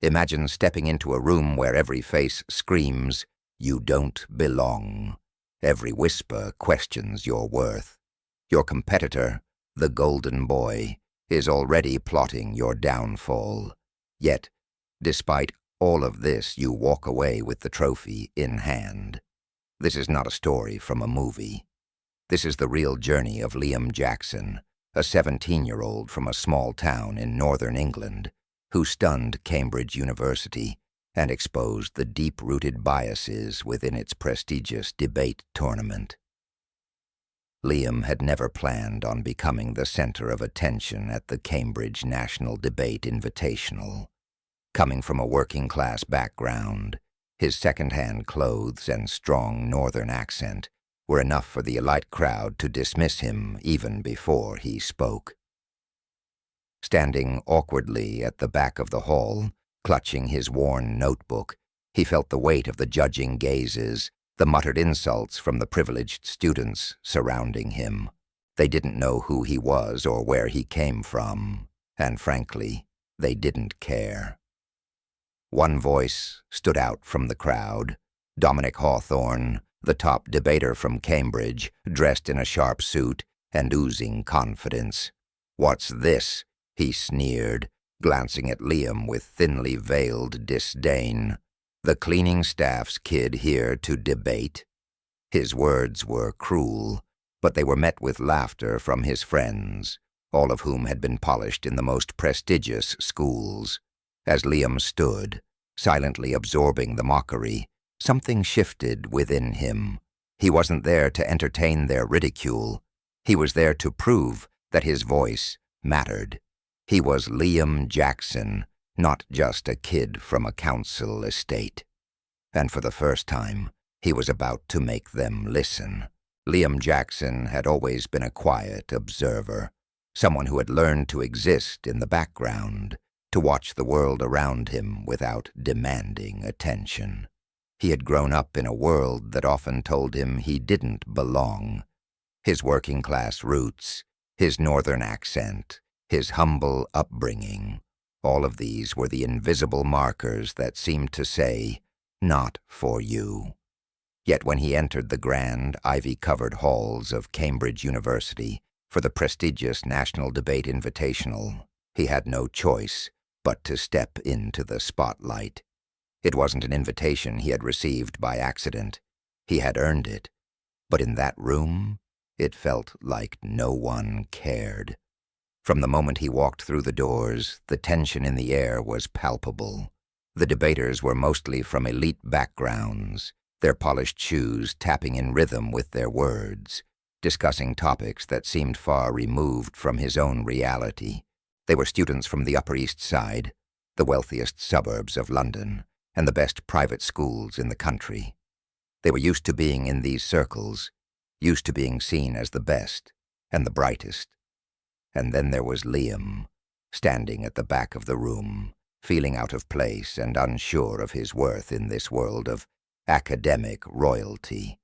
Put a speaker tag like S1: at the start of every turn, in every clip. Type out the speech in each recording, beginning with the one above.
S1: Imagine stepping into a room where every face screams, "You don't belong." Every whisper questions your worth. Your competitor, the golden boy, is already plotting your downfall. Yet, despite all of this, you walk away with the trophy in hand. This is not a story from a movie. This is the real journey of Liam Jackson, a 17-year-old from a small town in northern England who stunned Cambridge University and exposed the deep-rooted biases within its prestigious debate tournament. Liam had never planned on becoming the center of attention at the Cambridge National Debate Invitational. Coming from a working-class background, his second-hand clothes and strong northern accent were enough for the elite crowd to dismiss him even before he spoke. Standing awkwardly at the back of the hall, clutching his worn notebook, he felt the weight of the judging gazes, the muttered insults from the privileged students surrounding him. They didn't know who he was or where he came from, and frankly, they didn't care. One voice stood out from the crowd. Dominic Hawthorne, the top debater from Cambridge, dressed in a sharp suit and oozing confidence. "What's this?" he sneered, glancing at Liam with thinly veiled disdain. "The cleaning staff's kid here to debate?" His words were cruel, but they were met with laughter from his friends, all of whom had been polished in the most prestigious schools. As Liam stood, silently absorbing the mockery, something shifted within him. He wasn't there to entertain their ridicule. He was there to prove that his voice mattered. He was Liam Jackson, not just a kid from a council estate. And for the first time, he was about to make them listen. Liam Jackson had always been a quiet observer, someone who had learned to exist in the background, to watch the world around him without demanding attention. He had grown up in a world that often told him he didn't belong. His working-class roots, his northern accent, his humble upbringing, all of these were the invisible markers that seemed to say, "Not for you." Yet when he entered the grand, ivy-covered halls of Cambridge University for the prestigious National Debate Invitational, he had no choice but to step into the spotlight. It wasn't an invitation he had received by accident. He had earned it. But in that room, it felt like no one cared. From the moment he walked through the doors, the tension in the air was palpable. The debaters were mostly from elite backgrounds, their polished shoes tapping in rhythm with their words, discussing topics that seemed far removed from his own reality. They were students from the Upper East Side, the wealthiest suburbs of London, and the best private schools in the country. They were used to being in these circles, used to being seen as the best and the brightest. And then there was Liam, standing at the back of the room, feeling out of place and unsure of his worth in this world of academic royalty.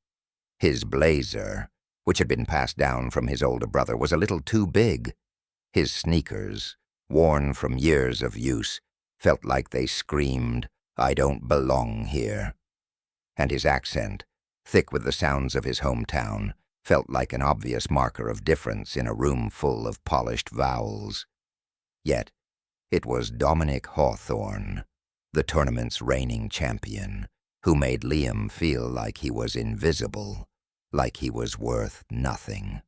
S1: His blazer, which had been passed down from his older brother, was a little too big. His sneakers, worn from years of use, felt like they screamed, "I don't belong here." And his accent, thick with the sounds of his hometown, felt like an obvious marker of difference in a room full of polished vowels. Yet, it was Dominic Hawthorne, the tournament's reigning champion, who made Liam feel like he was invisible, like he was worth nothing.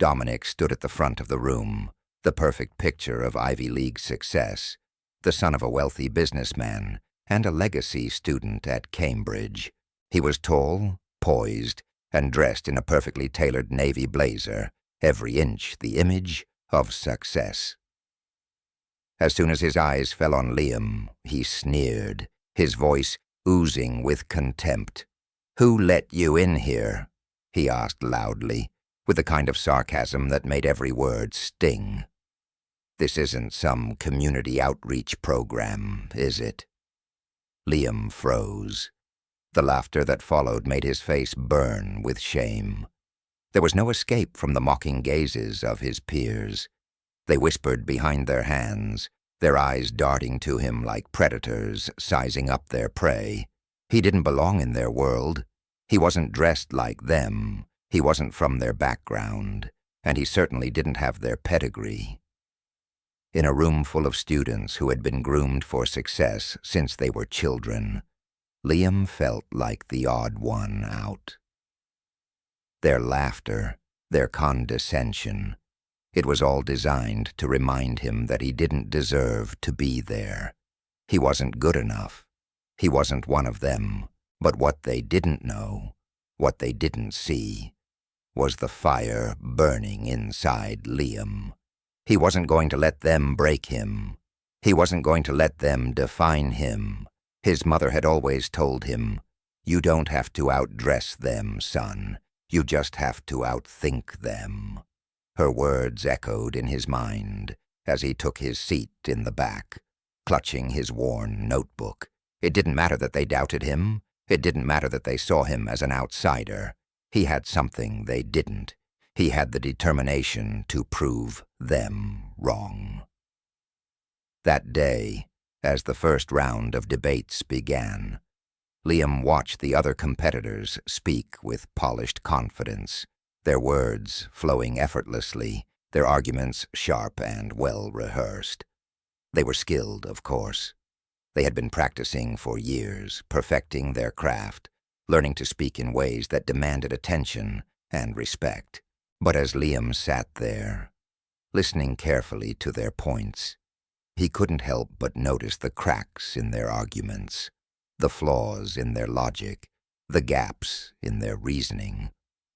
S1: Dominic stood at the front of the room, the perfect picture of Ivy League success, the son of a wealthy businessman and a legacy student at Cambridge. He was tall, poised, and dressed in a perfectly tailored navy blazer, every inch the image of success. As soon as his eyes fell on Liam, he sneered, his voice oozing with contempt. "Who let you in here?" he asked loudly, with the kind of sarcasm that made every word sting. "This isn't some community outreach program, is it?" Liam froze. The laughter that followed made his face burn with shame. There was no escape from the mocking gazes of his peers. They whispered behind their hands, their eyes darting to him like predators sizing up their prey. He didn't belong in their world. He wasn't dressed like them. He wasn't from their background, and he certainly didn't have their pedigree. In a room full of students who had been groomed for success since they were children, Liam felt like the odd one out. Their laughter, their condescension, it was all designed to remind him that he didn't deserve to be there. He wasn't good enough. He wasn't one of them. But what they didn't know, what they didn't see, was the fire burning inside Liam. He wasn't going to let them break him. He wasn't going to let them define him. His mother had always told him, "You don't have to outdress them, son. You just have to outthink them." Her words echoed in his mind as he took his seat in the back, clutching his worn notebook. It didn't matter that they doubted him. It didn't matter that they saw him as an outsider. He had something they didn't. He had the determination to prove them wrong. That day, as the first round of debates began, Liam watched the other competitors speak with polished confidence, their words flowing effortlessly, their arguments sharp and well-rehearsed. They were skilled, of course. They had been practicing for years, perfecting their craft, learning to speak in ways that demanded attention and respect. But as Liam sat there, listening carefully to their points, he couldn't help but notice the cracks in their arguments, the flaws in their logic, the gaps in their reasoning.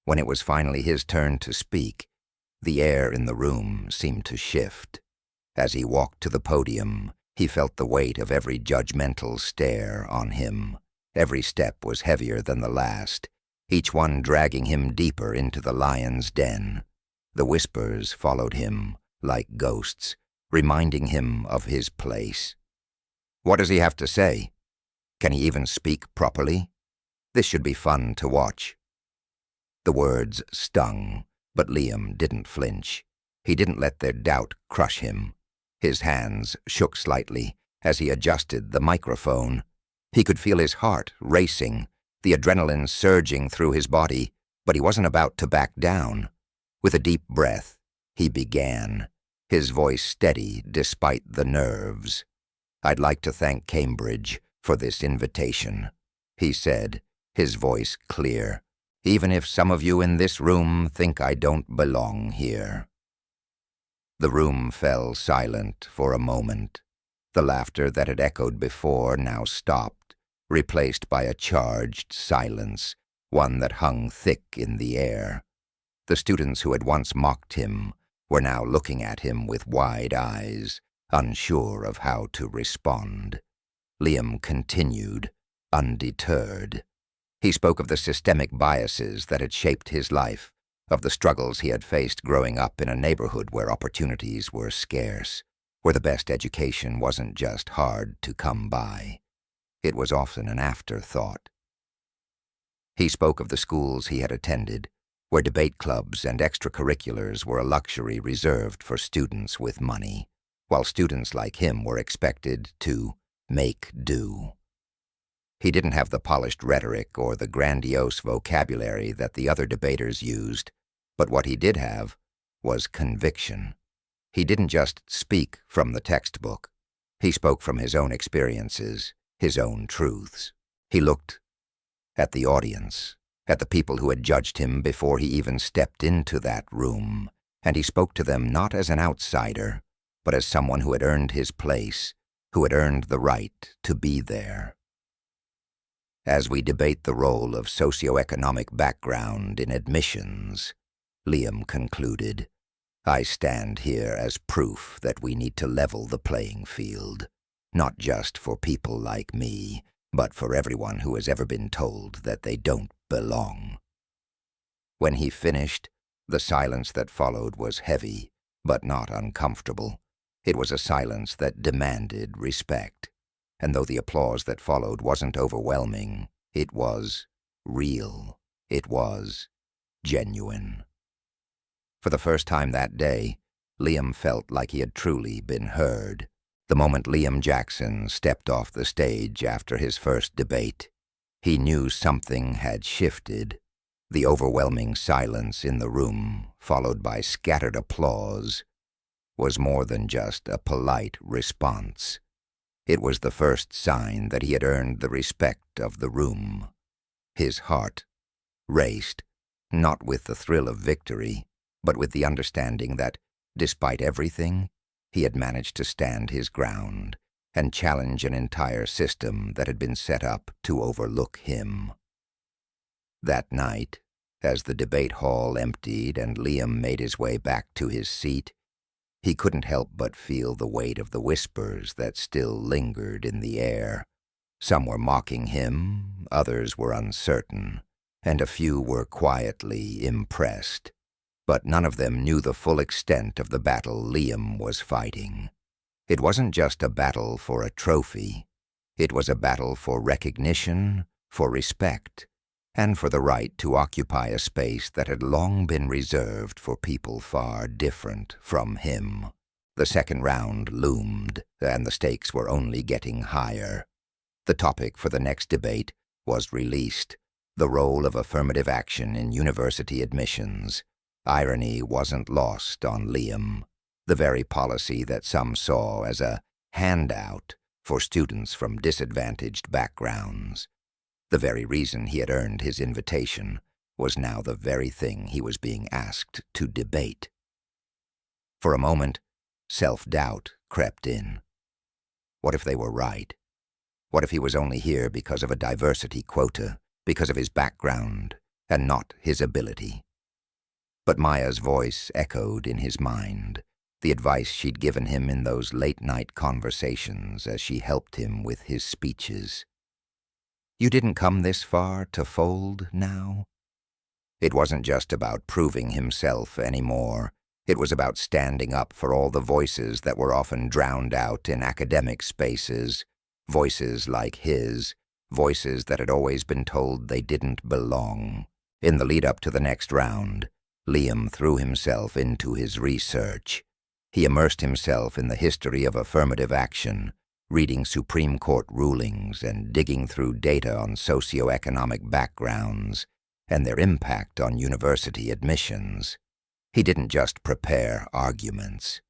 S1: When it was finally his turn to speak, the air in the room seemed to shift. As he walked to the podium, he felt the weight of every judgmental stare on him. Every step was heavier than the last, each one dragging him deeper into the lion's den. The whispers followed him like ghosts, reminding him of his place. What does he have to say? Can he even speak properly? This should be fun to watch. The words stung, but Liam didn't flinch. He didn't let their doubt crush him. His hands shook slightly as he adjusted the microphone. He could feel his heart racing, the adrenaline surging through his body, but he wasn't about to back down. With a deep breath, he began, his voice steady despite the nerves. "I'd like to thank Cambridge for this invitation," he said, his voice clear, "even if some of you in this room think I don't belong here." The room fell silent for a moment. The laughter that had echoed before now stopped, replaced by a charged silence, one that hung thick in the air. The students who had once mocked him were now looking at him with wide eyes, unsure of how to respond. Liam continued, undeterred. He spoke of the systemic biases that had shaped his life, of the struggles he had faced growing up in a neighborhood where opportunities were scarce, where the best education wasn't just hard to come by. It was often an afterthought. He spoke of the schools he had attended, where debate clubs and extracurriculars were a luxury reserved for students with money, while students like him were expected to make do. He didn't have the polished rhetoric or the grandiose vocabulary that the other debaters used, but what he did have was conviction. He didn't just speak from the textbook. He spoke from his own experiences, his own truths. He looked at the audience, at the people who had judged him before he even stepped into that room, and he spoke to them not as an outsider, but as someone who had earned his place, who had earned the right to be there. As we debate the role of socioeconomic background in admissions, Liam concluded, I stand here as proof that we need to level the playing field, not just for people like me, but for everyone who has ever been told that they don't belong. When he finished, the silence that followed was heavy, but not uncomfortable. It was a silence that demanded respect. And though the applause that followed wasn't overwhelming, it was real. It was genuine. For the first time that day, Liam felt like he had truly been heard. The moment Liam Jackson stepped off the stage after his first debate, he knew something had shifted. The overwhelming silence in the room, followed by scattered applause, was more than just a polite response. It was the first sign that he had earned the respect of the room. His heart raced, not with the thrill of victory, but with the understanding that, despite everything, he had managed to stand his ground and challenge an entire system that had been set up to overlook him. That night, as the debate hall emptied and Liam made his way back to his seat, he couldn't help but feel the weight of the whispers that still lingered in the air. Some were mocking him, others were uncertain, and a few were quietly impressed. But none of them knew the full extent of the battle Liam was fighting. It wasn't just a battle for a trophy. It was a battle for recognition, for respect, and for the right to occupy a space that had long been reserved for people far different from him. The second round loomed, and the stakes were only getting higher. The topic for the next debate was released: the role of affirmative action in university admissions. Irony wasn't lost on Liam. The very policy that some saw as a handout for students from disadvantaged backgrounds, the very reason he had earned his invitation, was now the very thing he was being asked to debate. For a moment, self-doubt crept in. What if they were right? What if he was only here because of a diversity quota, because of his background, and not his ability? But Maya's voice echoed in his mind, the advice she'd given him in those late-night conversations as she helped him with his speeches. You didn't come this far to fold now? It wasn't just about proving himself anymore. It was about standing up for all the voices that were often drowned out in academic spaces, voices like his, voices that had always been told they didn't belong. In the lead-up to the next round, Liam threw himself into his research. He immersed himself in the history of affirmative action, reading Supreme Court rulings and digging through data on socioeconomic backgrounds and their impact on university admissions. He didn't just prepare arguments.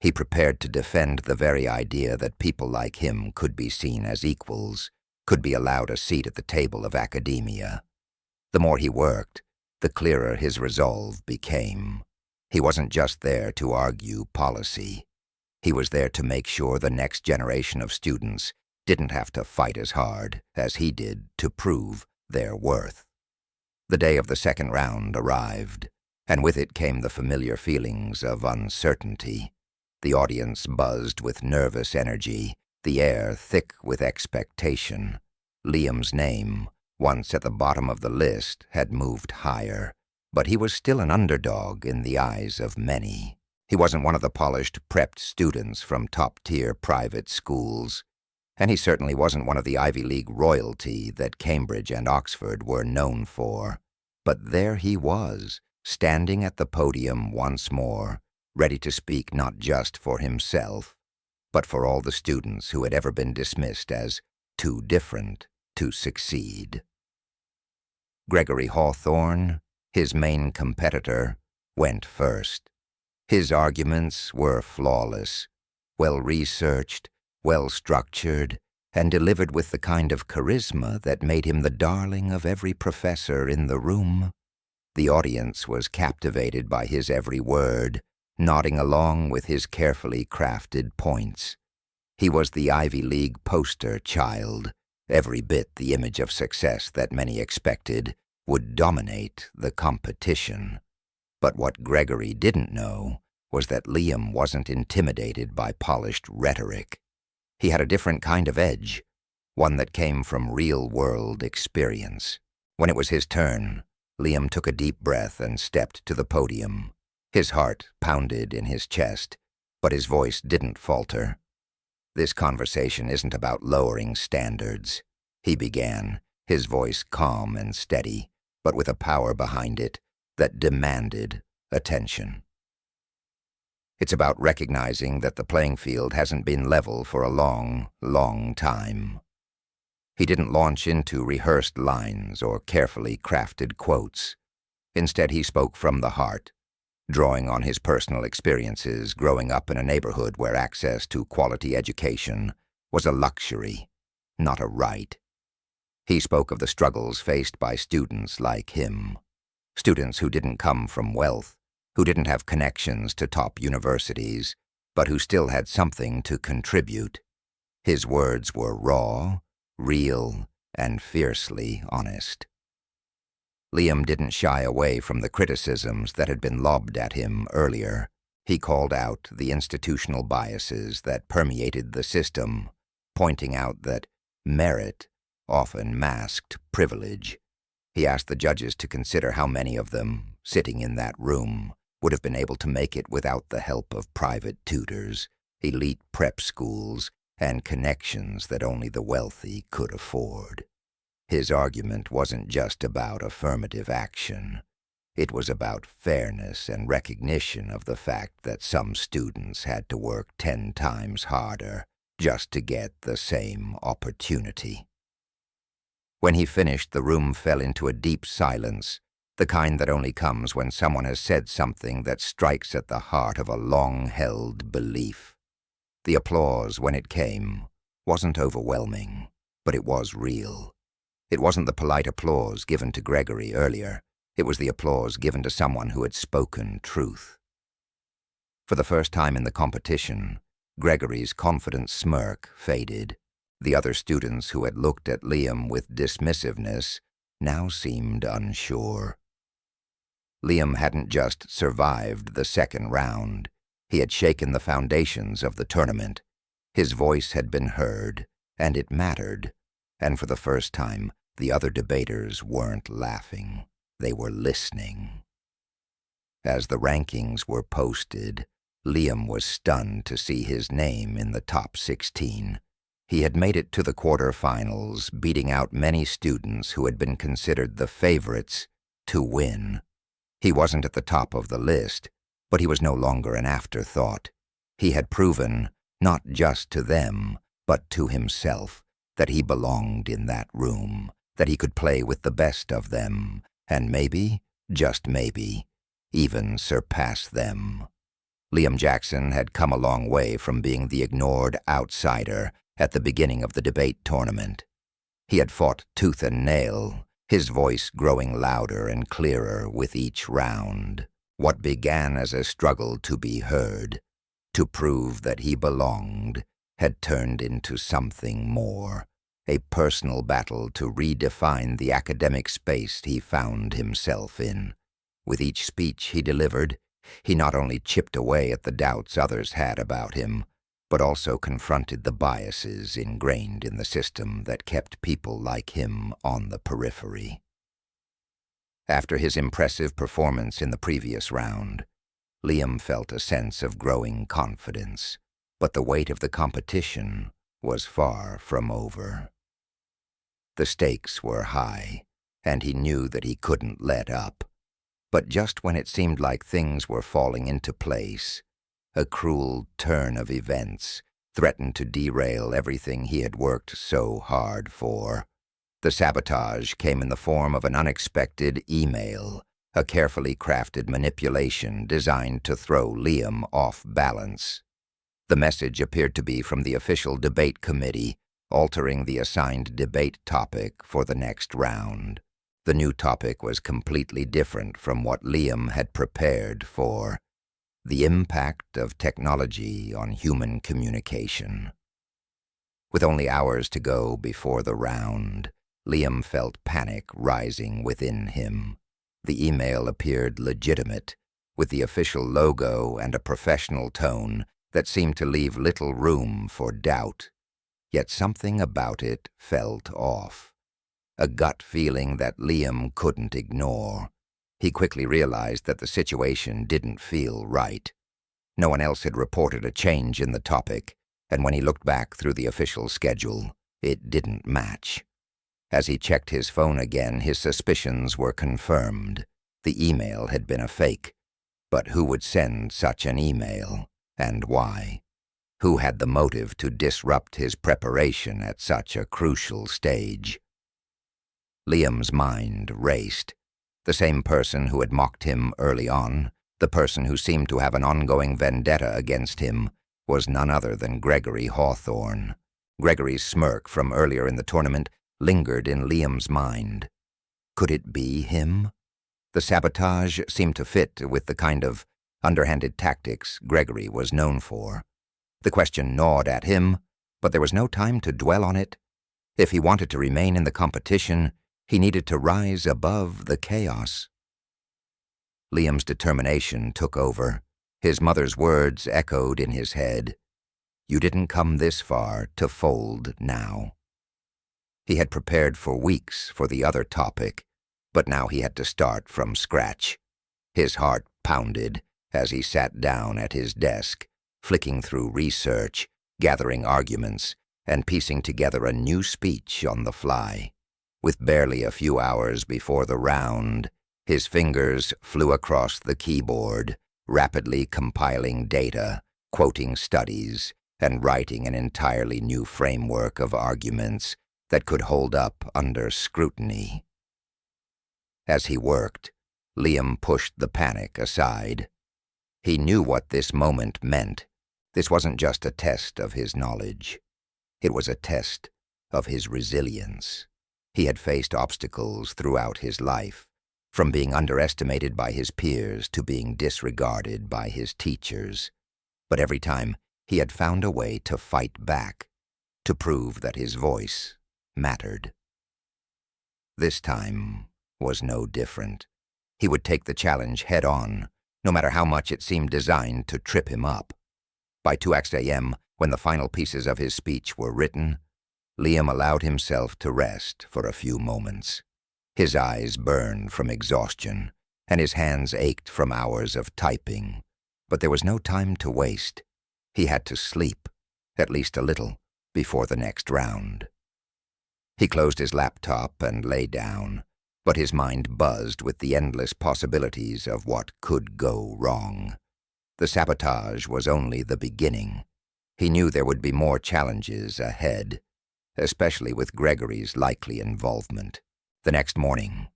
S1: He prepared to defend the very idea that people like him could be seen as equals, could be allowed a seat at the table of academia. The more he worked, the clearer his resolve became. He wasn't just there to argue policy. He was there to make sure the next generation of students didn't have to fight as hard as he did to prove their worth. The day of the second round arrived, and with it came the familiar feelings of uncertainty. The audience buzzed with nervous energy, the air thick with expectation. Liam's name, once at the bottom of the list, had moved higher, but he was still an underdog in the eyes of many. He wasn't one of the polished, prepped students from top-tier private schools, and he certainly wasn't one of the Ivy League royalty that Cambridge and Oxford were known for. But there he was, standing at the podium once more, ready to speak not just for himself, but for all the students who had ever been dismissed as too different to succeed. Gregory Hawthorne, his main competitor, went first. His arguments were flawless, well-researched, well-structured, and delivered with the kind of charisma that made him the darling of every professor in the room. The audience was captivated by his every word, nodding along with his carefully crafted points. He was the Ivy League poster child, every bit the image of success that many expected would dominate the competition. But what Gregory didn't know was that Liam wasn't intimidated by polished rhetoric. He had a different kind of edge, one that came from real-world experience. When it was his turn, Liam took a deep breath and stepped to the podium. His heart pounded in his chest, but his voice didn't falter. This conversation isn't about lowering standards, he began, his voice calm and steady, but with a power behind it that demanded attention. It's about recognizing that the playing field hasn't been level for a long, long time. He didn't launch into rehearsed lines or carefully crafted quotes. Instead, he spoke from the heart, drawing on his personal experiences growing up in a neighborhood where access to quality education was a luxury, not a right. He spoke of the struggles faced by students like him, students who didn't come from wealth, who didn't have connections to top universities, but who still had something to contribute. His words were raw, real, and fiercely honest. Liam didn't shy away from the criticisms that had been lobbed at him earlier. He called out the institutional biases that permeated the system, pointing out that merit often masked privilege. He asked the judges to consider how many of them, sitting in that room, would have been able to make it without the help of private tutors, elite prep schools, and connections that only the wealthy could afford. His argument wasn't just about affirmative action. It was about fairness and recognition of the fact that some students had to work 10 times harder just to get the same opportunity. When he finished, the room fell into a deep silence, the kind that only comes when someone has said something that strikes at the heart of a long-held belief. The applause, when it came, wasn't overwhelming, but it was real. It wasn't the polite applause given to Gregory earlier. It was the applause given to someone who had spoken truth. For the first time in the competition, Gregory's confident smirk faded. The other students who had looked at Liam with dismissiveness now seemed unsure. Liam hadn't just survived the second round. He had shaken the foundations of the tournament. His voice had been heard, and it mattered. And for the first time, the other debaters weren't laughing. They were listening. As the rankings were posted, Liam was stunned to see his name in the top 16. He had made it to the quarterfinals, beating out many students who had been considered the favorites to win. He wasn't at the top of the list, but he was no longer an afterthought. He had proven, not just to them, but to himself, that he belonged in that room, that he could play with the best of them, and maybe, just maybe, even surpass them. Liam Jackson had come a long way from being the ignored outsider at the beginning of the debate tournament. He had fought tooth and nail, his voice growing louder and clearer with each round. What began as a struggle to be heard, to prove that he belonged, had turned into something more, a personal battle to redefine the academic space he found himself in. With each speech he delivered, he not only chipped away at the doubts others had about him, but also confronted the biases ingrained in the system that kept people like him on the periphery. After his impressive performance in the previous round, Liam felt a sense of growing confidence, but the weight of the competition was far from over. The stakes were high, and he knew that he couldn't let up. But just when it seemed like things were falling into place, a cruel turn of events threatened to derail everything he had worked so hard for. The sabotage came in the form of an unexpected email, a carefully crafted manipulation designed to throw Liam off balance. The message appeared to be from the official debate committee, altering the assigned debate topic for the next round. The new topic was completely different from what Liam had prepared for: the impact of technology on human communication. With only hours to go before the round, Liam felt panic rising within him. The email appeared legitimate, with the official logo and a professional tone that seemed to leave little room for doubt. Yet something about it felt off, a gut feeling that Liam couldn't ignore. He quickly realized that the situation didn't feel right. No one else had reported a change in the topic, and when he looked back through the official schedule, it didn't match. As he checked his phone again, his suspicions were confirmed. The email had been a fake. But who would send such an email, and why? Who had the motive to disrupt his preparation at such a crucial stage? Liam's mind raced. The same person who had mocked him early on, the person who seemed to have an ongoing vendetta against him, was none other than Gregory Hawthorne. Gregory's smirk from earlier in the tournament lingered in Liam's mind. Could it be him? The sabotage seemed to fit with the kind of underhanded tactics Gregory was known for. The question gnawed at him, but there was no time to dwell on it. If he wanted to remain in the competition, he needed to rise above the chaos. Liam's determination took over. His mother's words echoed in his head. You didn't come this far to fold now. He had prepared for weeks for the other topic, but now he had to start from scratch. His heart pounded as he sat down at his desk, flicking through research, gathering arguments, and piecing together a new speech on the fly. With barely a few hours before the round, his fingers flew across the keyboard, rapidly compiling data, quoting studies, and writing an entirely new framework of arguments that could hold up under scrutiny. As he worked, Liam pushed the panic aside. He knew what this moment meant. This wasn't just a test of his knowledge. It was a test of his resilience. He had faced obstacles throughout his life, from being underestimated by his peers to being disregarded by his teachers. But every time, he had found a way to fight back, to prove that his voice mattered. This time was no different. He would take the challenge head-on, no matter how much it seemed designed to trip him up. By 2 a.m., when the final pieces of his speech were written, Liam allowed himself to rest for a few moments. His eyes burned from exhaustion, and his hands ached from hours of typing. But there was no time to waste. He had to sleep, at least a little, before the next round. He closed his laptop and lay down, but his mind buzzed with the endless possibilities of what could go wrong. The sabotage was only the beginning. He knew there would be more challenges ahead, especially with Gregory's likely involvement. The next morning,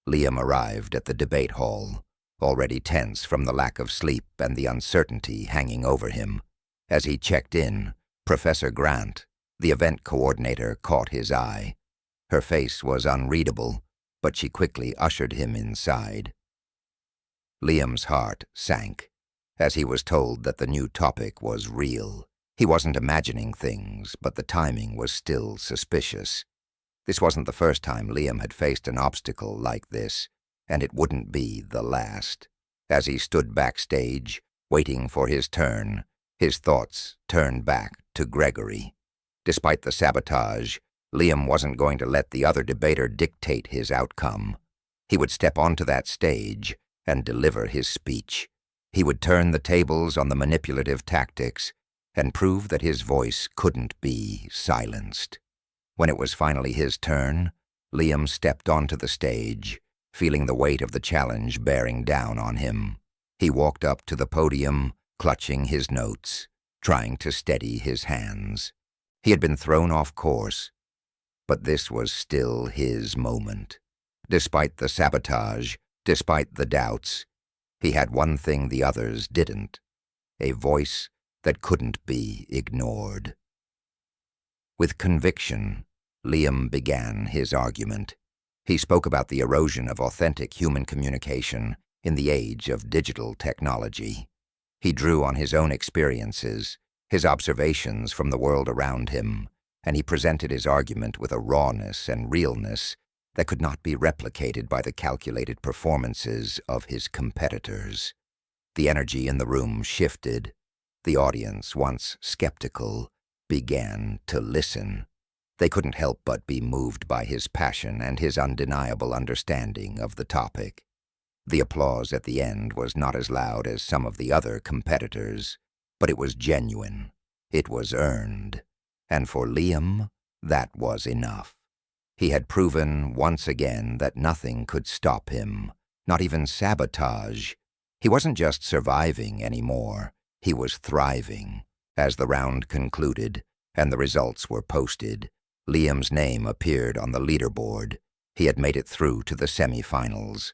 S1: Liam arrived at the debate hall, already tense from the lack of sleep and the uncertainty hanging over him. As he checked in, Professor Grant, the event coordinator, caught his eye. Her face was unreadable, but she quickly ushered him inside. Liam's heart sank as he was told that the new topic was real. He wasn't imagining things, but the timing was still suspicious. This wasn't the first time Liam had faced an obstacle like this, and it wouldn't be the last. As he stood backstage, waiting for his turn, his thoughts turned back to Gregory. Despite the sabotage, Liam wasn't going to let the other debater dictate his outcome. He would step onto that stage and deliver his speech. He would turn the tables on the manipulative tactics and prove that his voice couldn't be silenced. When it was finally his turn, Liam stepped onto the stage, feeling the weight of the challenge bearing down on him. He walked up to the podium, clutching his notes, trying to steady his hands. He had been thrown off course, but this was still his moment. Despite the sabotage, despite the doubts, he had one thing the others didn't: a voice that couldn't be ignored. With conviction, Liam began his argument. He spoke about the erosion of authentic human communication in the age of digital technology. He drew on his own experiences, his observations from the world around him, and he presented his argument with a rawness and realness that could not be replicated by the calculated performances of his competitors. The energy in the room shifted. The audience, once skeptical, began to listen. They couldn't help but be moved by his passion and his undeniable understanding of the topic. The applause at the end was not as loud as some of the other competitors, but it was genuine. It was earned. And for Liam, that was enough. He had proven once again that nothing could stop him, not even sabotage, He wasn't just surviving anymore, he was thriving. As the round concluded and the results were posted, Liam's name appeared on the leaderboard. He had made it through to the semi-finals.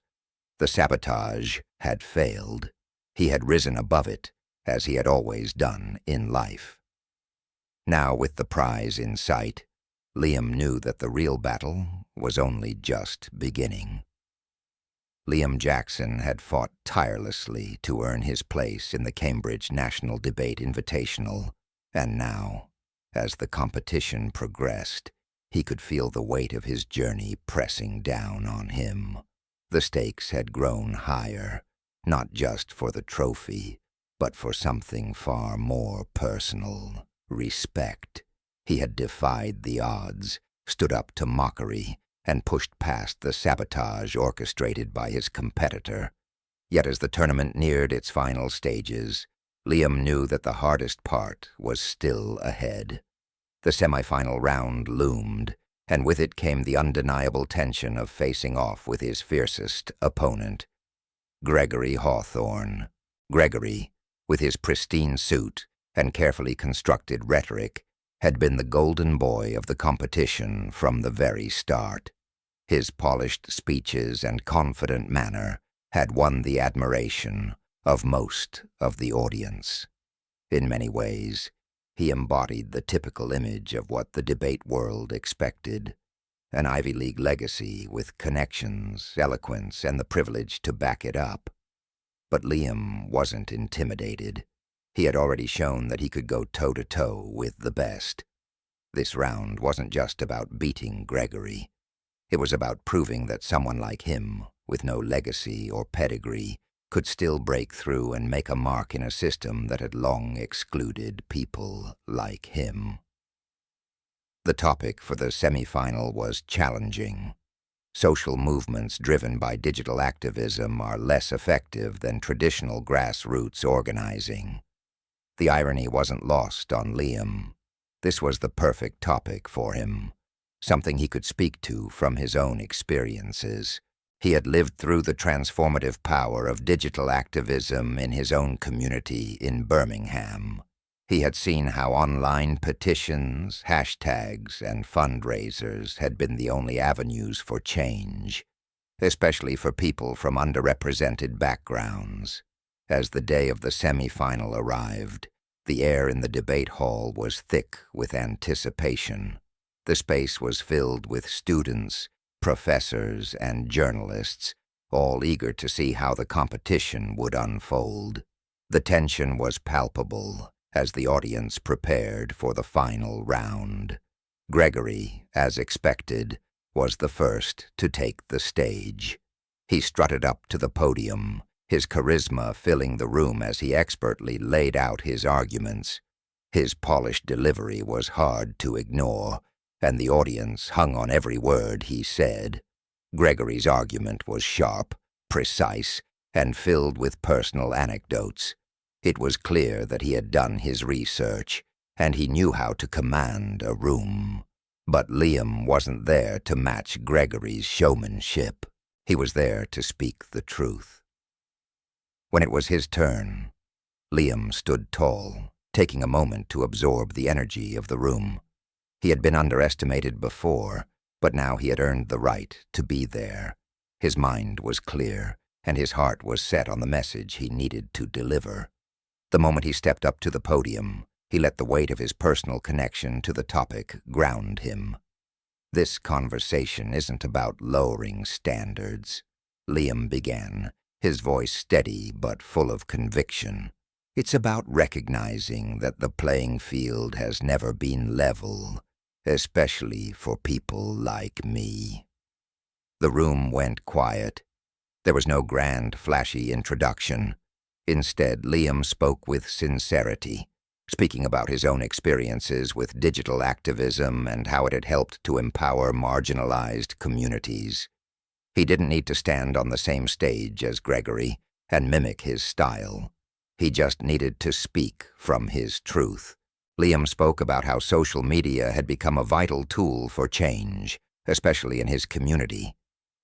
S1: The sabotage had failed. He had risen above it, as he had always done in life. Now, with the prize in sight, Liam knew that the real battle was only just beginning. Liam Jackson had fought tirelessly to earn his place in the Cambridge National Debate Invitational, and now, as the competition progressed, he could feel the weight of his journey pressing down on him. The stakes had grown higher, not just for the trophy, but for something far more personal: respect. He had defied the odds, stood up to mockery, and pushed past the sabotage orchestrated by his competitor. Yet as the tournament neared its final stages, Liam knew that the hardest part was still ahead. The semifinal round loomed, and with it came the undeniable tension of facing off with his fiercest opponent, Gregory Hawthorne. Gregory, with his pristine suit and carefully constructed rhetoric, had been the golden boy of the competition from the very start. His polished speeches and confident manner had won the admiration of most of the audience. In many ways, he embodied the typical image of what the debate world expected: an Ivy League legacy with connections, eloquence, and the privilege to back it up. But Liam wasn't intimidated. He had already shown that he could go toe-to-toe with the best. This round wasn't just about beating Gregory. It was about proving that someone like him, with no legacy or pedigree, could still break through and make a mark in a system that had long excluded people like him. The topic for the semifinal was challenging. Social movements driven by digital activism are less effective than traditional grassroots organizing. The irony wasn't lost on Liam. This was the perfect topic for him, something he could speak to from his own experiences. He had lived through the transformative power of digital activism in his own community in Birmingham. He had seen how online petitions, hashtags, and fundraisers had been the only avenues for change, especially for people from underrepresented backgrounds. As the day of the semi-final arrived, the air in the debate hall was thick with anticipation. The space was filled with students, professors, and journalists, all eager to see how the competition would unfold. The tension was palpable as the audience prepared for the final round. Gregory, as expected, was the first to take the stage. He strutted up to the podium, his charisma filling the room as he expertly laid out his arguments. His polished delivery was hard to ignore, and the audience hung on every word he said. Gregory's argument was sharp, precise, and filled with personal anecdotes. It was clear that he had done his research, and he knew how to command a room. But Liam wasn't there to match Gregory's showmanship. He was there to speak the truth. When it was his turn, Liam stood tall, taking a moment to absorb the energy of the room. He had been underestimated before, but now he had earned the right to be there. His mind was clear, and his heart was set on the message he needed to deliver. The moment he stepped up to the podium, he let the weight of his personal connection to the topic ground him. "This conversation isn't about lowering standards," Liam began, his voice steady but full of conviction. "It's about recognizing that the playing field has never been level, especially for people like me." The room went quiet. There was no grand, flashy introduction. Instead, Liam spoke with sincerity, speaking about his own experiences with digital activism and how it had helped to empower marginalized communities. He didn't need to stand on the same stage as Gregory and mimic his style. He just needed to speak from his truth. Liam spoke about how social media had become a vital tool for change, especially in his community.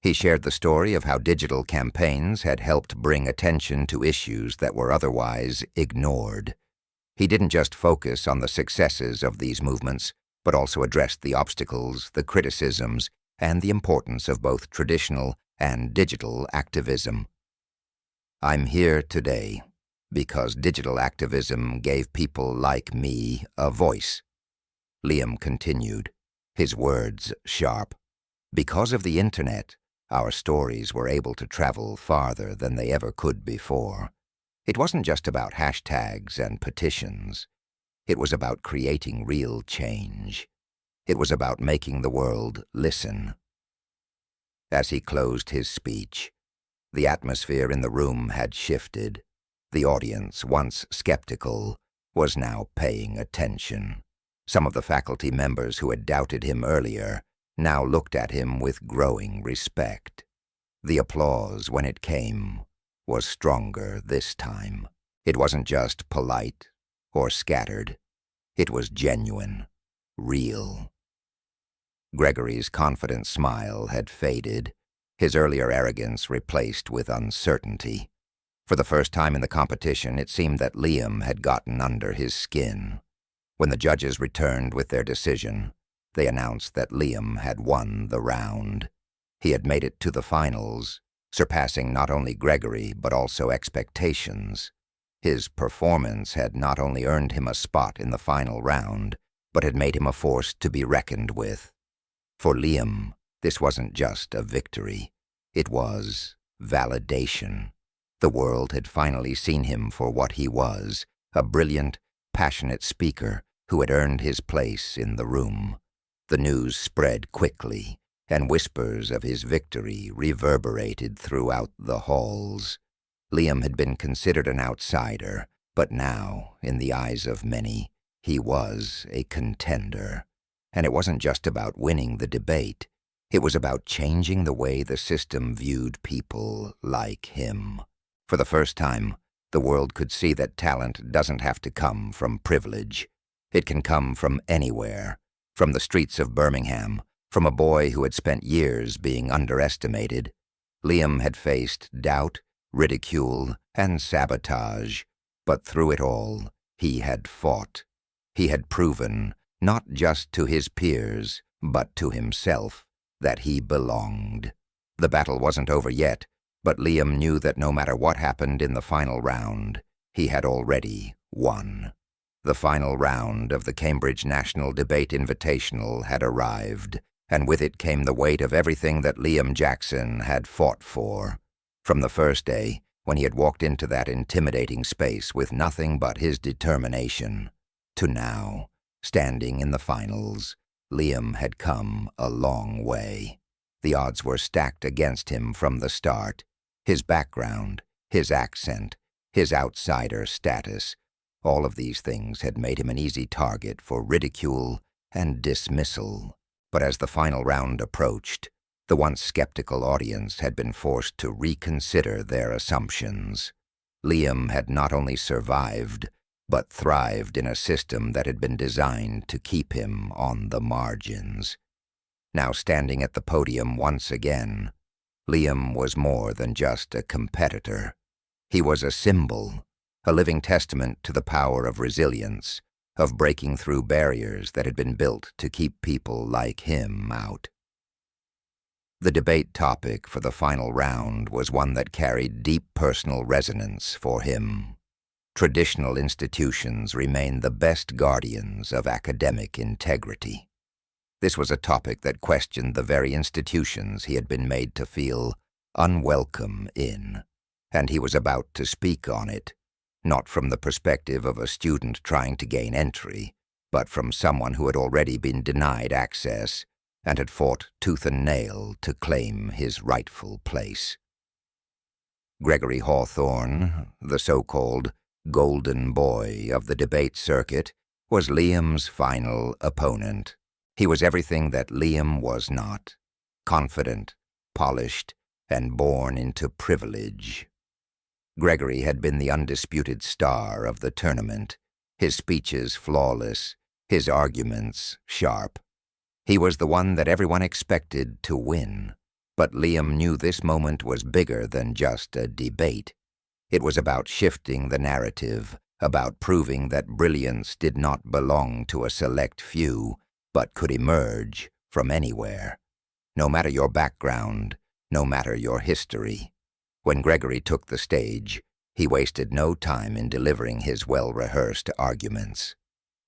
S1: He shared the story of how digital campaigns had helped bring attention to issues that were otherwise ignored. He didn't just focus on the successes of these movements, but also addressed the obstacles, the criticisms, and the importance of both traditional and digital activism. I'm here today because digital activism gave people like me a voice. Liam continued, his words sharp. Because of the internet, our stories were able to travel farther than they ever could before. It wasn't just about hashtags and petitions. It was about creating real change. It was about making the world listen. As he closed his speech, the atmosphere in the room had shifted. The audience, once skeptical, was now paying attention. Some of the faculty members who had doubted him earlier now looked at him with growing respect. The applause, when it came, was stronger this time. It wasn't just polite or scattered. It was genuine, real. Gregory's confident smile had faded, his earlier arrogance replaced with uncertainty. For the first time in the competition, it seemed that Liam had gotten under his skin. When the judges returned with their decision, they announced that Liam had won the round. He had made it to the finals, surpassing not only Gregory but also expectations. His performance had not only earned him a spot in the final round, but had made him a force to be reckoned with. For Liam, this wasn't just a victory. It was validation. The world had finally seen him for what he was, a brilliant, passionate speaker who had earned his place in the room. The news spread quickly, and whispers of his victory reverberated throughout the halls. Liam had been considered an outsider, but now, in the eyes of many, he was a contender. And it wasn't just about winning the debate. It was about changing the way the system viewed people like him. For the first time, the world could see that talent doesn't have to come from privilege. It can come from anywhere, from the streets of Birmingham, from a boy who had spent years being underestimated. Liam had faced doubt, ridicule, and sabotage, but through it all, he had fought. He had proven, not just to his peers, but to himself, that he belonged. The battle wasn't over yet, but Liam knew that no matter what happened in the final round, he had already won. The final round of the Cambridge National Debate Invitational had arrived, and with it came the weight of everything that Liam Jackson had fought for. From the first day, when he had walked into that intimidating space with nothing but his determination, to now, standing in the finals, Liam had come a long way. The odds were stacked against him from the start. His background, his accent, his outsider status, all of these things had made him an easy target for ridicule and dismissal. But as the final round approached, the once skeptical audience had been forced to reconsider their assumptions. Liam had not only survived, but thrived in a system that had been designed to keep him on the margins. Now standing at the podium once again, Liam was more than just a competitor. He was a symbol, a living testament to the power of resilience, of breaking through barriers that had been built to keep people like him out. The debate topic for the final round was one that carried deep personal resonance for him. Traditional institutions remain the best guardians of academic integrity. This was a topic that questioned the very institutions he had been made to feel unwelcome in, and he was about to speak on it, not from the perspective of a student trying to gain entry, but from someone who had already been denied access and had fought tooth and nail to claim his rightful place. Gregory Hawthorne, the so-called golden boy of the debate circuit, was Liam's final opponent. He was everything that Liam was not: confident, polished, and born into privilege. Gregory had been the undisputed star of the tournament, his speeches flawless, his arguments sharp. He was the one that everyone expected to win, But Liam knew this moment was bigger than just a debate. It was about shifting the narrative, about proving that brilliance did not belong to a select few, but could emerge from anywhere. No matter your background, no matter your history. When Gregory took the stage, he wasted no time in delivering his well-rehearsed arguments.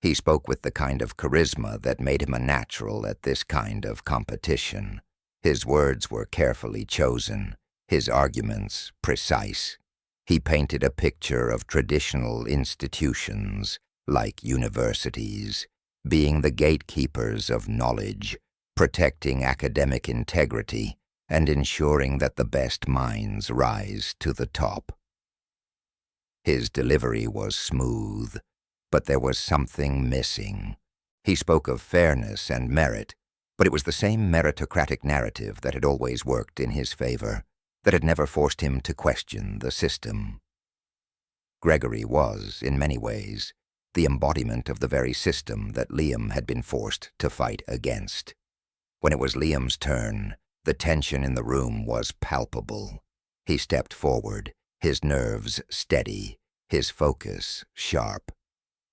S1: He spoke with the kind of charisma that made him a natural at this kind of competition. His words were carefully chosen, his arguments precise. He painted a picture of traditional institutions, like universities, being the gatekeepers of knowledge, protecting academic integrity, and ensuring that the best minds rise to the top. His delivery was smooth, but there was something missing. He spoke of fairness and merit, but it was the same meritocratic narrative that had always worked in his favor, that had never forced him to question the system. Gregory was, in many ways, the embodiment of the very system that Liam had been forced to fight against. When it was Liam's turn, the tension in the room was palpable. He stepped forward, his nerves steady, his focus sharp.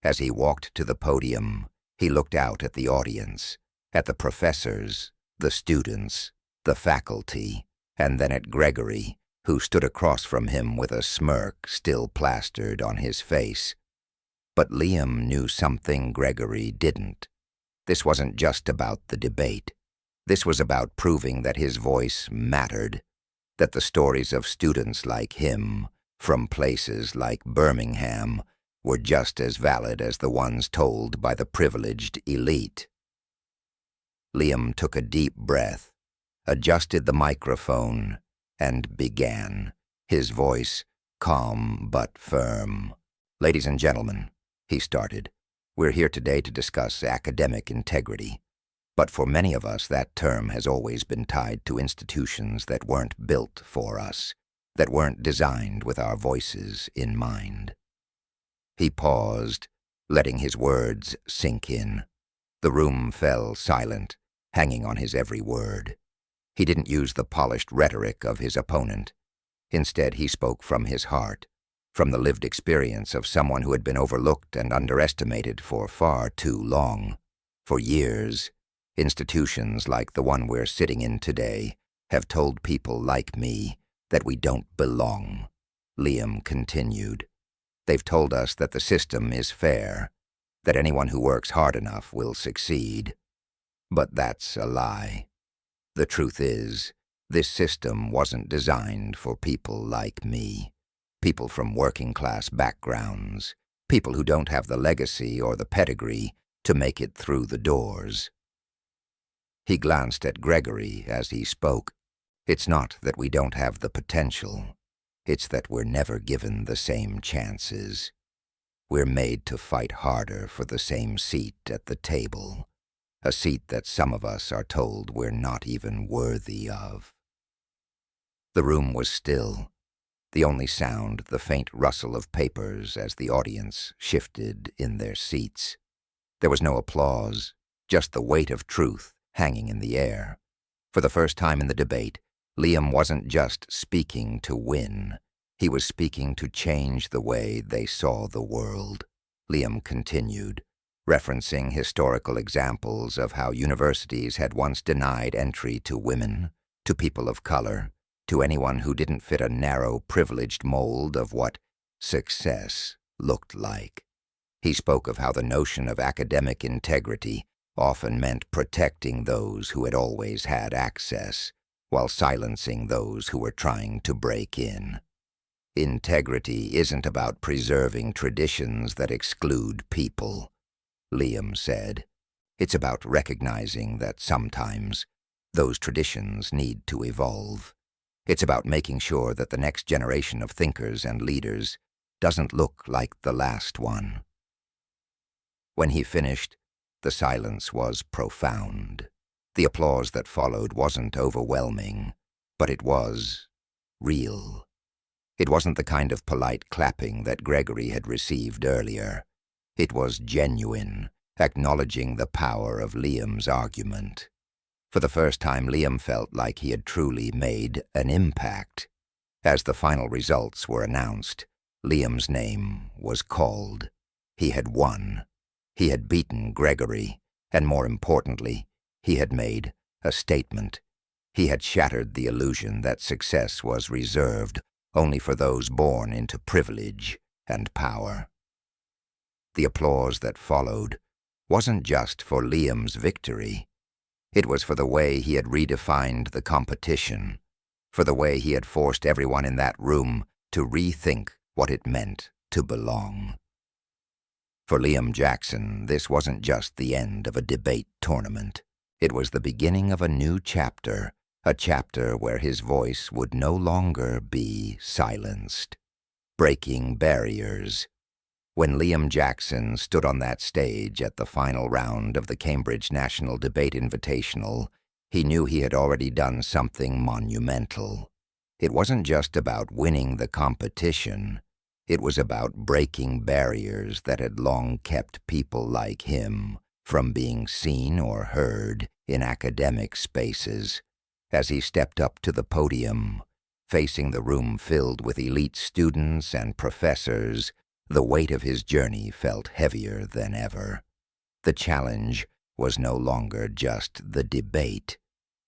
S1: As he walked to the podium, he looked out at the audience, at the professors, the students, the faculty, and then at Gregory, who stood across from him with a smirk still plastered on his face. But Liam knew something Gregory didn't. This wasn't just about the debate. This was about proving that his voice mattered, that the stories of students like him, from places like Birmingham, were just as valid as the ones told by the privileged elite. Liam took a deep breath, adjusted the microphone, and began, his voice calm but firm. "Ladies and gentlemen," he started, "we're here today to discuss academic integrity. But for many of us, that term has always been tied to institutions that weren't built for us, that weren't designed with our voices in mind." He paused, letting his words sink in. The room fell silent, hanging on his every word. He didn't use the polished rhetoric of his opponent. Instead, he spoke from his heart, from the lived experience of someone who had been overlooked and underestimated for far too long. For years, institutions like the one we're sitting in today have told people like me that we don't belong. Liam continued. They've told us that the system is fair, that anyone who works hard enough will succeed. But that's a lie. The truth is, this system wasn't designed for people like me, people from working-class backgrounds, people who don't have the legacy or the pedigree to make it through the doors. He glanced at Gregory as he spoke. It's not that we don't have the potential. It's that we're never given the same chances. We're made to fight harder for the same seat at the table, a seat that some of us are told we're not even worthy of. The room was still, the only sound the faint rustle of papers as the audience shifted in their seats. There was no applause, just the weight of truth hanging in the air. For the first time in the debate, Liam wasn't just speaking to win. He was speaking to change the way they saw the world. Liam continued, referencing historical examples of how universities had once denied entry to women, to people of color, to anyone who didn't fit a narrow, privileged mold of what success looked like. He spoke of how the notion of academic integrity often meant protecting those who had always had access, while silencing those who were trying to break in. Integrity isn't about preserving traditions that exclude people, Liam said. It's about recognizing that sometimes those traditions need to evolve. It's about making sure that the next generation of thinkers and leaders doesn't look like the last one. When he finished, the silence was profound. The applause that followed wasn't overwhelming, but it was real. It wasn't the kind of polite clapping that Gregory had received earlier. It was genuine, acknowledging the power of Liam's argument. For the first time, Liam felt like he had truly made an impact. As the final results were announced, Liam's name was called. He had won. He had beaten Gregory, and more importantly, he had made a statement. He had shattered the illusion that success was reserved only for those born into privilege and power. The applause that followed wasn't just for Liam's victory. It was for the way he had redefined the competition, for the way he had forced everyone in that room to rethink what it meant to belong. For Liam Jackson, this wasn't just the end of a debate tournament. It was the beginning of a new chapter, a chapter where his voice would no longer be silenced. Breaking barriers. When Liam Jackson stood on that stage at the final round of the Cambridge National Debate Invitational, he knew he had already done something monumental. It wasn't just about winning the competition. It was about breaking barriers that had long kept people like him from being seen or heard in academic spaces. As he stepped up to the podium, facing the room filled with elite students and professors, the weight of his journey felt heavier than ever. The challenge was no longer just the debate.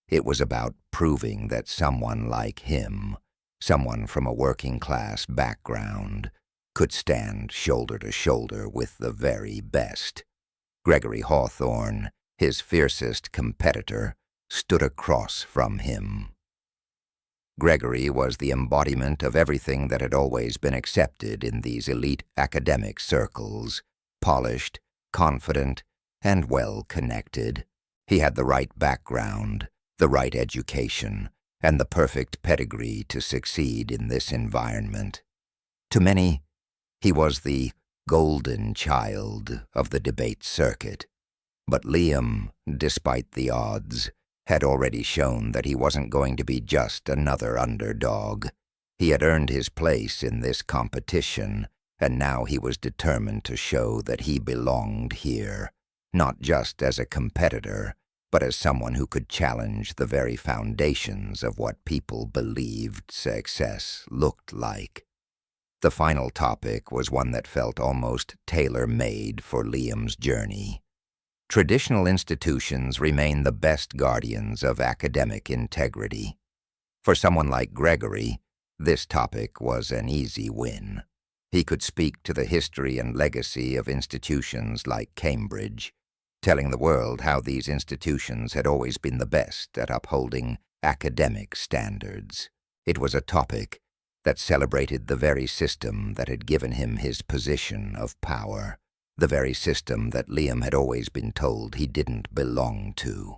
S1: It was about proving that someone like him, someone from a working-class background, could stand shoulder to shoulder with the very best. Gregory Hawthorne, his fiercest competitor, stood across from him. Gregory was the embodiment of everything that had always been accepted in these elite academic circles: polished, confident, and well-connected. He had the right background, the right education, and the perfect pedigree to succeed in this environment. To many, he was the golden child of the debate circuit. But Liam, despite the odds, had already shown that he wasn't going to be just another underdog. He had earned his place in this competition, and now he was determined to show that he belonged here, not just as a competitor, but as someone who could challenge the very foundations of what people believed success looked like. The final topic was one that felt almost tailor-made for Liam's journey. Traditional institutions remain the best guardians of academic integrity. For someone like Gregory, this topic was an easy win. He could speak to the history and legacy of institutions like Cambridge, telling the world how these institutions had always been the best at upholding academic standards. It was a topic that celebrated the very system that had given him his position of power, the very system that Liam had always been told he didn't belong to.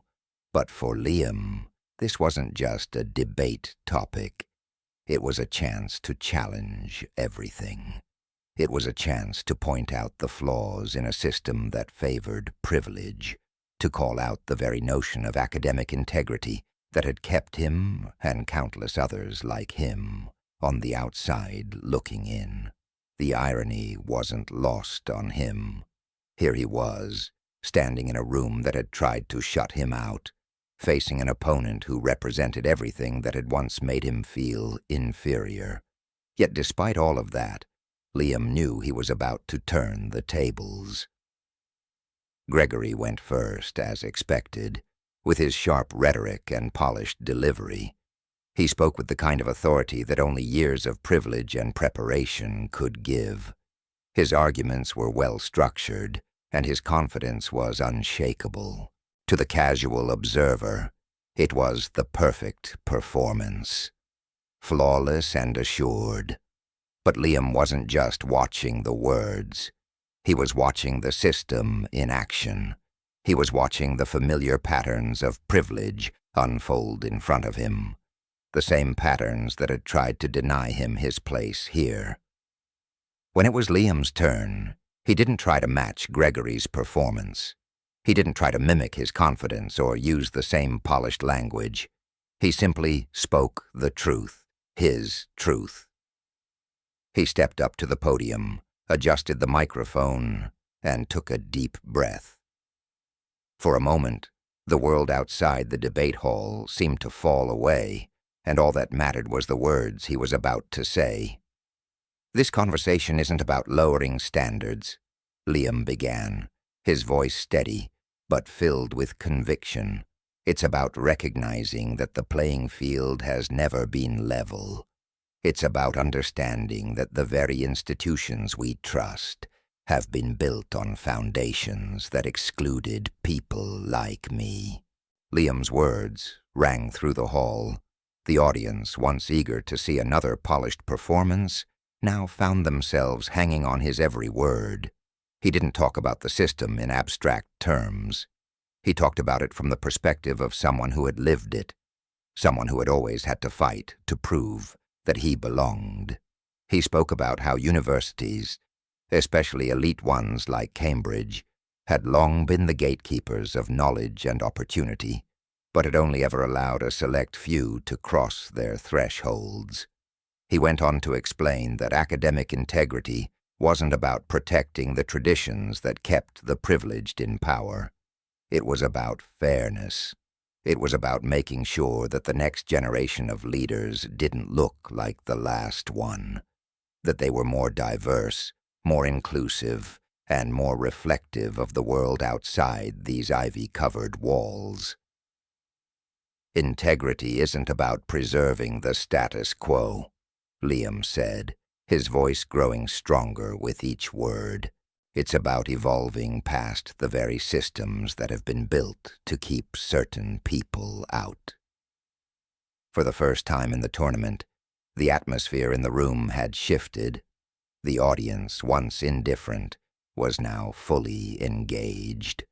S1: But for Liam, this wasn't just a debate topic. It was a chance to challenge everything. It was a chance to point out the flaws in a system that favored privilege, to call out the very notion of academic integrity that had kept him, and countless others like him, on the outside looking in. The irony wasn't lost on him. Here he was, standing in a room that had tried to shut him out, facing an opponent who represented everything that had once made him feel inferior. Yet despite all of that, Liam knew he was about to turn the tables. Gregory went first, as expected, with his sharp rhetoric and polished delivery. He spoke with the kind of authority that only years of privilege and preparation could give. His arguments were well-structured, and his confidence was unshakable. To the casual observer, it was the perfect performance, flawless and assured. But Liam wasn't just watching the words. He was watching the system in action. He was watching the familiar patterns of privilege unfold in front of him, the same patterns that had tried to deny him his place here. When it was Liam's turn, he didn't try to match Gregory's performance. He didn't try to mimic his confidence or use the same polished language. He simply spoke the truth, his truth. He stepped up to the podium, adjusted the microphone, and took a deep breath. For a moment, The world outside the debate hall seemed to fall away, and all that mattered was the words he was about to say. "This conversation isn't about lowering standards," Liam began, his voice steady, but filled with conviction. "It's about recognizing that the playing field has never been level. It's about understanding that the very institutions we trust have been built on foundations that excluded people like me." Liam's words rang through the hall. The audience, once eager to see another polished performance, now found themselves hanging on his every word. He didn't talk about the system in abstract terms. He talked about it from the perspective of someone who had lived it, someone who had always had to fight to prove that he belonged. He spoke about how universities, especially elite ones like Cambridge, had long been the gatekeepers of knowledge and opportunity, but had only ever allowed a select few to cross their thresholds. He went on to explain that academic integrity wasn't about protecting the traditions that kept the privileged in power. It was about fairness. It was about making sure that the next generation of leaders didn't look like the last one, that they were more diverse, more inclusive, and more reflective of the world outside these ivy-covered walls. "Integrity isn't about preserving the status quo," Liam said, his voice growing stronger with each word. "It's about evolving past the very systems that have been built to keep certain people out." For the first time in the tournament, the atmosphere in the room had shifted. The audience, once indifferent, was now fully engaged.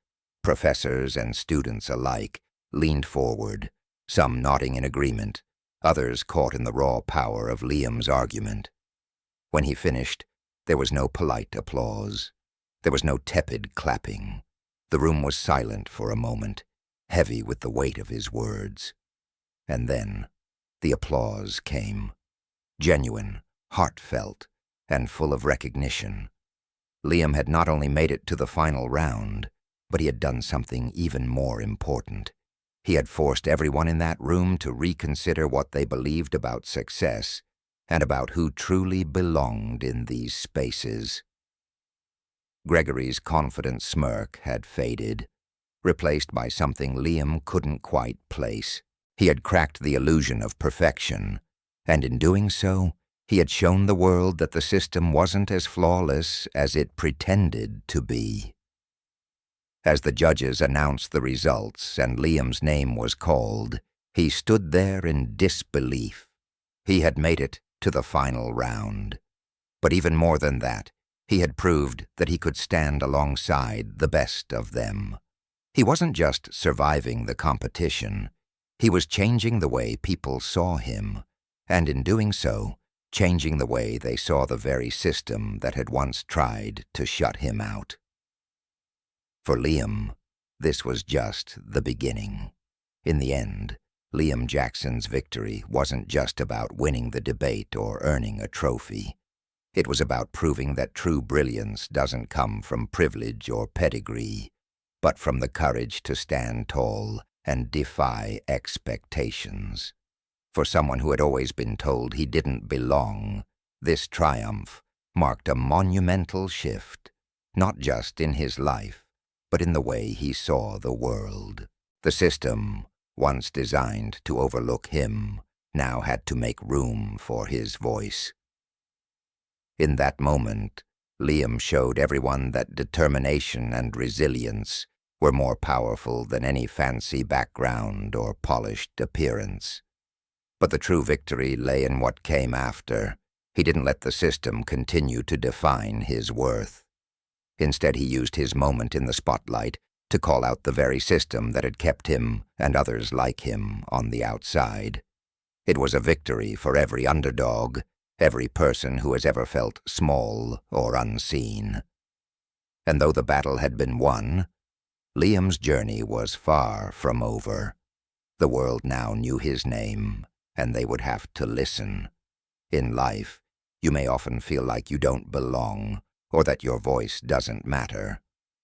S1: Professors and students alike leaned forward, some nodding in agreement, others caught in the raw power of Liam's argument. When he finished, there was no polite applause. There was no tepid clapping. The room was silent for a moment, heavy with the weight of his words. And then the applause came, genuine, heartfelt, and full of recognition. Liam had not only made it to the final round, but he had done something even more important. He had forced everyone in that room to reconsider what they believed about success and about who truly belonged in these spaces. Gregory's confident smirk had faded, replaced by something Liam couldn't quite place. He had cracked the illusion of perfection, and in doing so, he had shown the world that the system wasn't as flawless as it pretended to be. As the judges announced the results and Liam's name was called, he stood there in disbelief. He had made it to the final round. But even more than that, he had proved that he could stand alongside the best of them. He wasn't just surviving the competition. He was changing the way people saw him, and in doing so, changing the way they saw the very system that had once tried to shut him out. For Liam, this was just the beginning. In the end, Liam Jackson's victory wasn't just about winning the debate or earning a trophy. It was about proving that true brilliance doesn't come from privilege or pedigree, but from the courage to stand tall and defy expectations. For someone who had always been told he didn't belong, this triumph marked a monumental shift, not just in his life, but in the way he saw the world. The system, once designed to overlook him, now had to make room for his voice. In that moment, Liam showed everyone that determination and resilience were more powerful than any fancy background or polished appearance. But the true victory lay in what came after. He didn't let the system continue to define his worth. Instead, he used his moment in the spotlight to call out the very system that had kept him and others like him on the outside. It was a victory for every underdog, every person who has ever felt small or unseen. And though the battle had been won, Liam's journey was far from over. The world now knew his name, and they would have to listen. In life, you may often feel like you don't belong, or that your voice doesn't matter.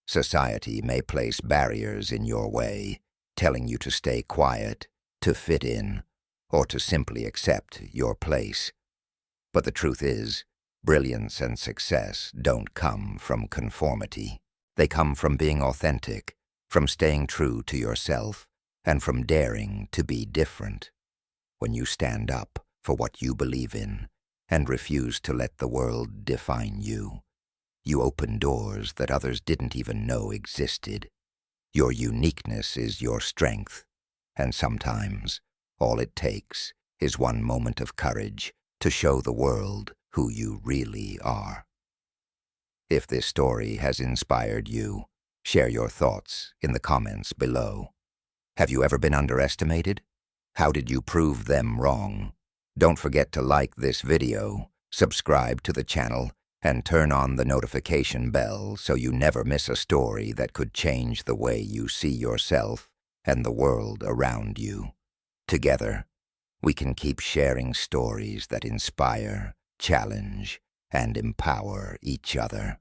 S1: Society may place barriers in your way, telling you to stay quiet, to fit in, or to simply accept your place. But the truth is, brilliance and success don't come from conformity. They come from being authentic, from staying true to yourself, and from daring to be different. When you stand up for what you believe in and refuse to let the world define you, you open doors that others didn't even know existed. Your uniqueness is your strength, and sometimes all it takes is one moment of courage to show the world who you really are. If this story has inspired you, share your thoughts in the comments below. Have you ever been underestimated? How did you prove them wrong? Don't forget to like this video, subscribe to the channel, and turn on the notification bell so you never miss a story that could change the way you see yourself and the world around you. Together, we can keep sharing stories that inspire, challenge, and empower each other.